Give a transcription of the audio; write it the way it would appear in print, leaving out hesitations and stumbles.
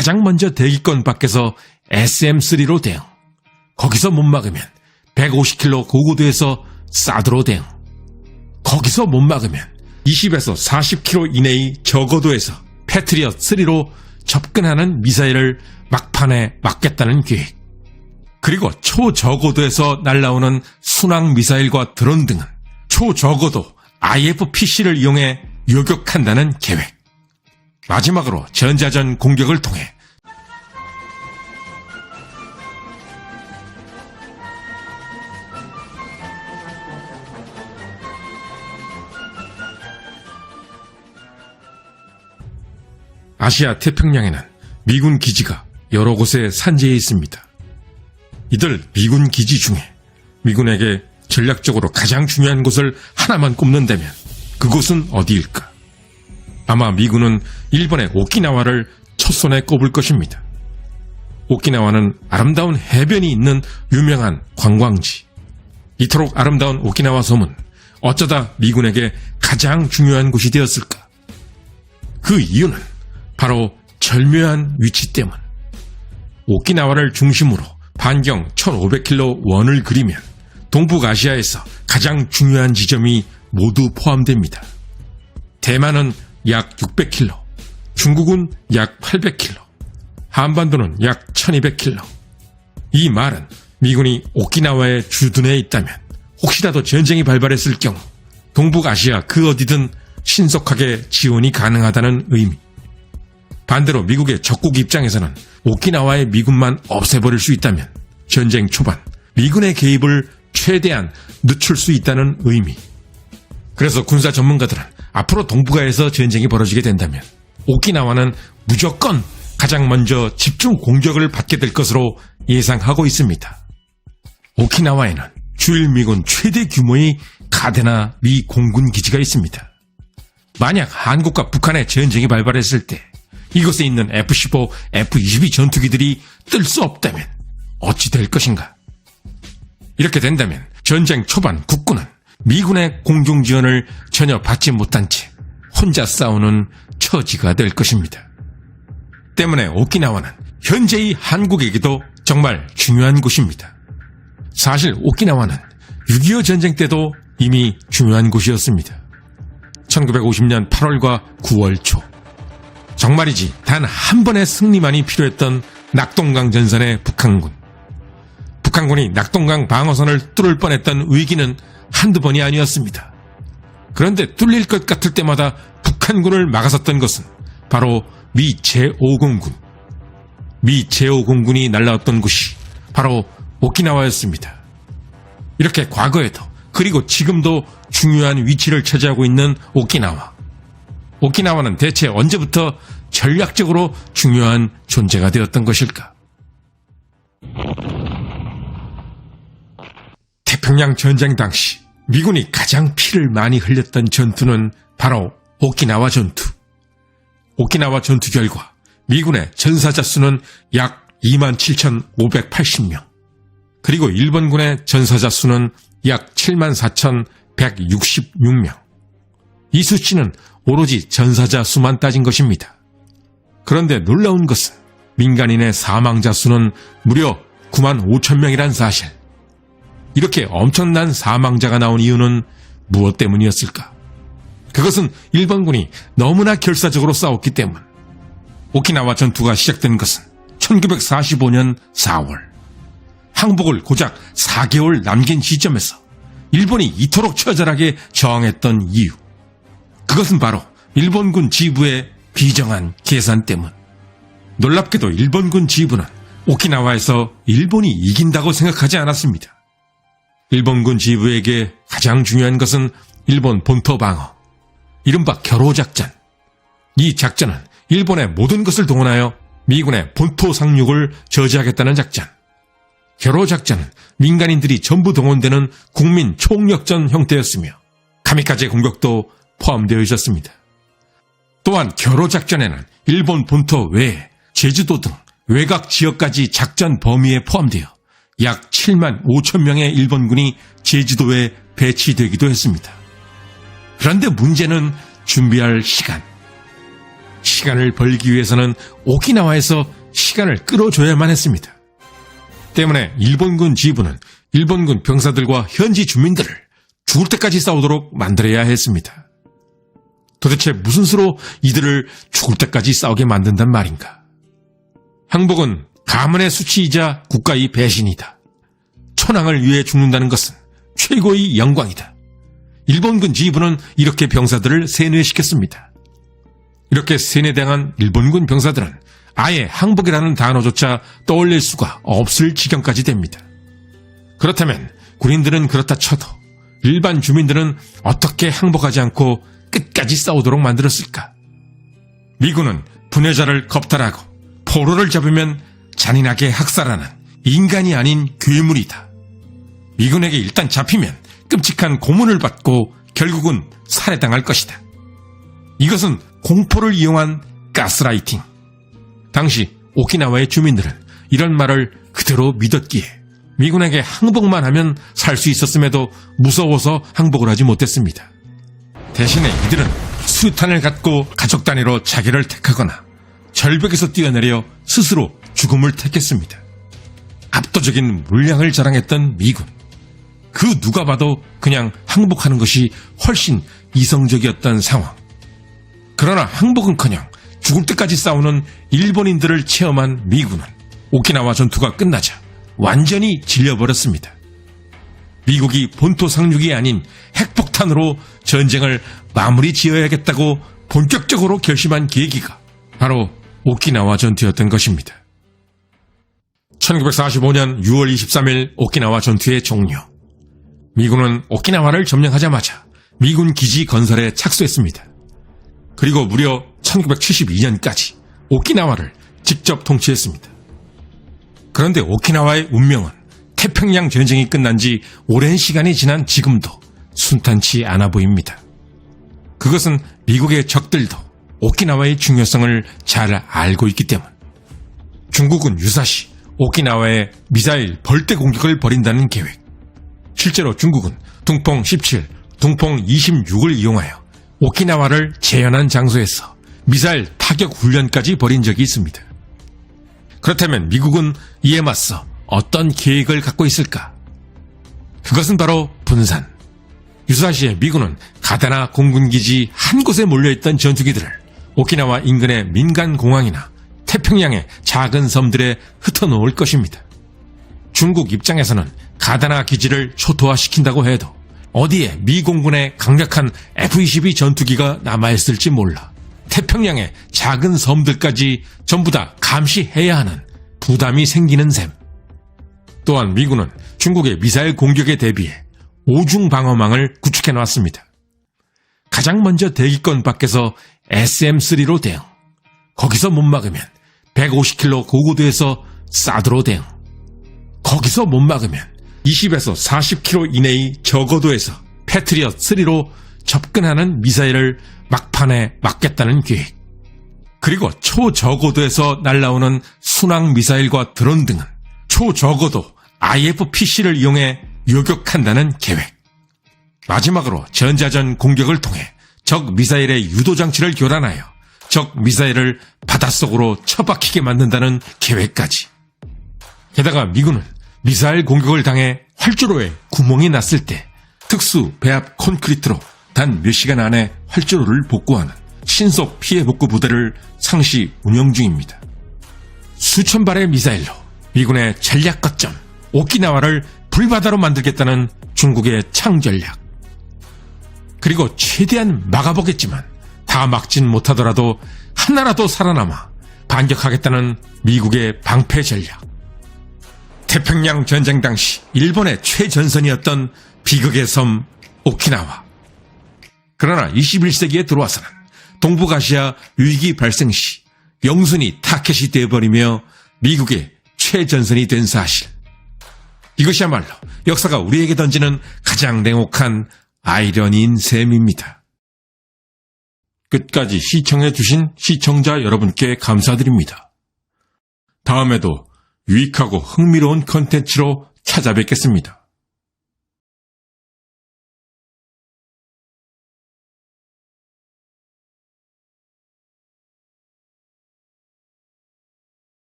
가장 먼저 대기권 밖에서 SM-3로 대응, 거기서 못 막으면 150km 고고도에서 사드로 대응, 거기서 못 막으면 20에서 40km 이내의 저고도에서 패트리엇3로 접근하는 미사일을 막판에 막겠다는 계획, 그리고 초저고도에서 날아오는 순항 미사일과 드론 등은 초저고도 IFPC를 이용해 요격한다는 계획, 마지막으로 전자전 공격을 통해 아시아 태평양에는 미군 기지가 여러 곳에 산재해 있습니다. 이들 미군 기지 중에 미군에게 전략적으로 가장 중요한 곳을 하나만 꼽는다면 그곳은 어디일까? 아마 미군은 일본의 오키나와를 첫 손에 꼽을 것입니다. 오키나와는 아름다운 해변이 있는 유명한 관광지. 이토록 아름다운 오키나와 섬은 어쩌다 미군에게 가장 중요한 곳이 되었을까? 그 이유는 바로 절묘한 위치 때문. 오키나와를 중심으로 반경 1500km 원을 그리면 동북아시아에서 가장 중요한 지점이 모두 포함됩니다. 대만은 약 600km, 중국은 약 800km, 한반도는 약 1200km. 이 말은 미군이 오키나와에 주둔해 있다면 혹시라도 전쟁이 발발했을 경우 동북아시아 그 어디든 신속하게 지원이 가능하다는 의미. 반대로 미국의 적국 입장에서는 오키나와의 미군만 없애버릴 수 있다면 전쟁 초반 미군의 개입을 최대한 늦출 수 있다는 의미. 그래서 군사 전문가들은 앞으로 동북아에서 전쟁이 벌어지게 된다면 오키나와는 무조건 가장 먼저 집중 공격을 받게 될 것으로 예상하고 있습니다. 오키나와에는 주일 미군 최대 규모의 가데나 미 공군 기지가 있습니다. 만약 한국과 북한의 전쟁이 발발했을 때 이곳에 있는 F-15, F-22 전투기들이 뜰 수 없다면 어찌 될 것인가? 이렇게 된다면 전쟁 초반 국군은 미군의 공중 지원을 전혀 받지 못한 채 혼자 싸우는 처지가 될 것입니다. 때문에 오키나와는 현재의 한국에게도 정말 중요한 곳입니다. 사실 오키나와는 6.25 전쟁 때도 이미 중요한 곳이었습니다. 1950년 8월과 9월 초. 정말이지 단 한 번의 승리만이 필요했던 낙동강 전선의 북한군. 북한군이 낙동강 방어선을 뚫을 뻔했던 위기는 한두 번이 아니었습니다. 그런데 뚫릴 것 같을 때마다 북한군을 막아섰던 것은 바로 미 제5공군. 미 제5공군이 날라왔던 곳이 바로 오키나와였습니다. 이렇게 과거에도 그리고 지금도 중요한 위치를 차지하고 있는 오키나와. 오키나와는 대체 언제부터 전략적으로 중요한 존재가 되었던 것일까? 태평양 전쟁 당시 미군이 가장 피를 많이 흘렸던 전투는 바로 오키나와 전투. 오키나와 전투 결과 미군의 전사자 수는 약 27,580명. 그리고 일본군의 전사자 수는 약 74,166명. 이 수치는 오로지 전사자 수만 따진 것입니다. 그런데 놀라운 것은 민간인의 사망자 수는 무려 95,000명이란 사실. 이렇게 엄청난 사망자가 나온 이유는 무엇 때문이었을까? 그것은 일본군이 너무나 결사적으로 싸웠기 때문. 오키나와 전투가 시작된 것은 1945년 4월. 항복을 고작 4개월 남긴 시점에서 일본이 이토록 처절하게 저항했던 이유. 그것은 바로 일본군 지부의 비정한 계산 때문. 놀랍게도 일본군 지부는 오키나와에서 일본이 이긴다고 생각하지 않았습니다. 일본군 지부에게 가장 중요한 것은 일본 본토 방어, 이른바 겨로작전. 이 작전은 일본의 모든 것을 동원하여 미군의 본토 상륙을 저지하겠다는 작전. 겨로작전은 민간인들이 전부 동원되는 국민 총력전 형태였으며 카미카제 공격도 포함되어 있었습니다. 또한 겨로작전에는 일본 본토 외에 제주도 등 외곽 지역까지 작전 범위에 포함되어 약 7만 5천 명의 일본군이 제주도에 배치되기도 했습니다. 그런데 문제는 준비할 시간. 시간을 벌기 위해서는 오키나와에서 시간을 끌어줘야만 했습니다. 때문에 일본군 지휘부는 일본군 병사들과 현지 주민들을 죽을 때까지 싸우도록 만들어야 했습니다. 도대체 무슨 수로 이들을 죽을 때까지 싸우게 만든단 말인가? 항복은 가문의 수치이자 국가의 배신이다. 천황을 위해 죽는다는 것은 최고의 영광이다. 일본군 지휘부는 이렇게 병사들을 세뇌시켰습니다. 이렇게 세뇌당한 일본군 병사들은 아예 항복이라는 단어조차 떠올릴 수가 없을 지경까지 됩니다. 그렇다면 군인들은 그렇다 쳐도 일반 주민들은 어떻게 항복하지 않고 끝까지 싸우도록 만들었을까? 미군은 분해자를 겁탈하고 포로를 잡으면 잔인하게 학살하는 인간이 아닌 괴물이다. 미군에게 일단 잡히면 끔찍한 고문을 받고 결국은 살해당할 것이다. 이것은 공포를 이용한 가스라이팅. 당시 오키나와의 주민들은 이런 말을 그대로 믿었기에 미군에게 항복만 하면 살 수 있었음에도 무서워서 항복을 하지 못했습니다. 대신에 이들은 수탄을 갖고 가족 단위로 자기를 택하거나 절벽에서 뛰어내려 스스로 죽음을 택했습니다. 압도적인 물량을 자랑했던 미군. 그 누가 봐도 그냥 항복하는 것이 훨씬 이성적이었던 상황. 그러나 항복은커녕 죽을 때까지 싸우는 일본인들을 체험한 미군은 오키나와 전투가 끝나자 완전히 질려버렸습니다. 미국이 본토 상륙이 아닌 핵폭탄으로 전쟁을 마무리 지어야겠다고 본격적으로 결심한 계기가 바로 오키나와 전투였던 것입니다. 1945년 6월 23일 오키나와 전투의 종료. 미군은 오키나와를 점령하자마자 미군 기지 건설에 착수했습니다. 그리고 무려 1972년까지 오키나와를 직접 통치했습니다. 그런데 오키나와의 운명은 태평양 전쟁이 끝난 지 오랜 시간이 지난 지금도 순탄치 않아 보입니다. 그것은 미국의 적들도 오키나와의 중요성을 잘 알고 있기 때문. 중국은 유사시 오키나와에 미사일 벌떼 공격을 벌인다는 계획. 실제로 중국은 둥펑 17, 둥펑 26을 이용하여 오키나와를 재현한 장소에서 미사일 타격 훈련까지 벌인 적이 있습니다. 그렇다면 미국은 이에 맞서 어떤 계획을 갖고 있을까? 그것은 바로 분산. 유사시에 미군은 가다나 공군기지 한 곳에 몰려있던 전투기들을 오키나와 인근의 민간 공항이나 태평양의 작은 섬들에 흩어놓을 것입니다. 중국 입장에서는 가다나 기지를 초토화시킨다고 해도 어디에 미 공군의 강력한 F-22 전투기가 남아있을지 몰라 태평양의 작은 섬들까지 전부 다 감시해야 하는 부담이 생기는 셈. 또한 미군은 중국의 미사일 공격에 대비해 오중 방어망을 구축해놨습니다. 가장 먼저 대기권 밖에서 SM-3로 대응, 거기서 못 막으면 150km 고고도에서 사드로 대응, 거기서 못 막으면 20에서 40km 이내의 저고도에서 패트리엇 3로 접근하는 미사일을 막판에 막겠다는 계획. 그리고 초저고도에서 날아오는 순항 미사일과 드론 등은 초저고도 IFPC를 이용해 요격한다는 계획. 마지막으로 전자전 공격을 통해 적 미사일의 유도장치를 교란하여 적 미사일을 바닷속으로 처박히게 만든다는 계획까지. 게다가 미군은 미사일 공격을 당해 활주로에 구멍이 났을 때 특수 배합 콘크리트로 단 몇 시간 안에 활주로를 복구하는 신속 피해 복구 부대를 상시 운영 중입니다. 수천 발의 미사일로 미군의 전략 거점 오키나와를 불바다로 만들겠다는 중국의 창전략. 그리고 최대한 막아보겠지만 다 막진 못하더라도 하나라도 살아남아 반격하겠다는 미국의 방패 전략. 태평양 전쟁 당시 일본의 최전선이었던 비극의 섬 오키나와. 그러나 21세기에 들어와서는 동북아시아 위기 발생 시 영순이 타켓이 되어버리며 미국의 최전선이 된 사실. 이것이야말로 역사가 우리에게 던지는 가장 냉혹한 아이러니인 셈입니다. 끝까지 시청해주신 시청자 여러분께 감사드립니다. 다음에도 유익하고 흥미로운 컨텐츠로 찾아뵙겠습니다.